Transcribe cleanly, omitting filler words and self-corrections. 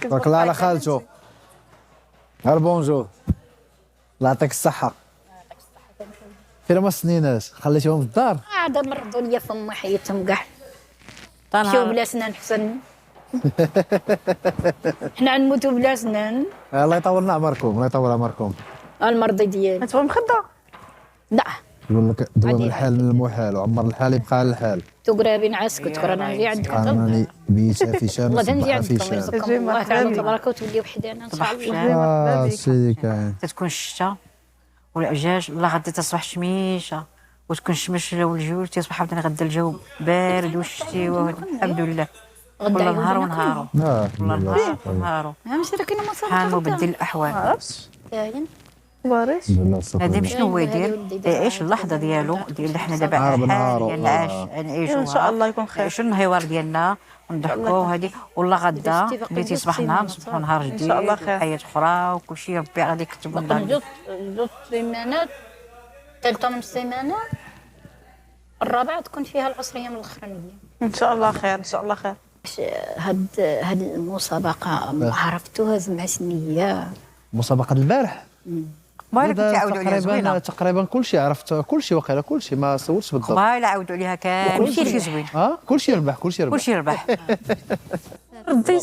تبارك الله على خالته. غير بونجور. الله يعطيك الصحة. فين هما السنينات؟ خليتيهم في الدار؟ عاد مرضوا ليا فما حياتهم كاع. طنهار. مشاو بلا سنان حسن. حنا غنموتوا بلا سنان. الله يطول عمركم، الله يطول عمركم. المرضي ديالي. تبغى مخده؟ لا يقول لك دوام عادي، الحال من المحال وعمر الحال يبقى على الحال. تقرابين عاسكت كرانا نجي عندكم. أنا بيت في شام والله تنجي صباح في عندكم شام. يرزقكم الله تعالى تبارك وتوليو وحدانا ان شاء الله. سيدي كاين. تتكون الشتا والعجاج الله غدا تصبح شميشه وتكون الشمس والجوج تصبح عاوتاني غدا الجو بارد والشتي الحمد لله. غدا والله نهار ونهارو. والله نهار ونهارو. مسير كاين ما سبحان مبدل الاحوال. عرفتش كاين باريس. هذا شنو هو يدير؟ يعيش اللحظه ديالو اللي حنا دابا نهار على بنهارو. حال نعاش نعيشوها ان شاء الله يكون خير. نعيشوا النهار ديالنا ونضحكوا هذه والله غدا اللي تيصبح نهار نصبحوا نهار جديد شاء الله خير. حياه اخرى وكل شيء ربي غادي يكتب لنا. جوج سيمانات ثالثه من السيمانه الرابعه تكون فيها العصريه من الاخرانيه. ان شاء الله خير ان شاء الله خير. هاد المسابقه ما عرفتوها زعما شنيا. مسابقة البارح. بالك تعاودوا عليها زوينه. تقريبا كلشي عرفت، كلشي واقيلا كلشي ما صورتش بالضبط. قبايل عاودوا عليها كامل كلشي زوين كلشي ربح كلشي ربح. كلشي ربح. ردي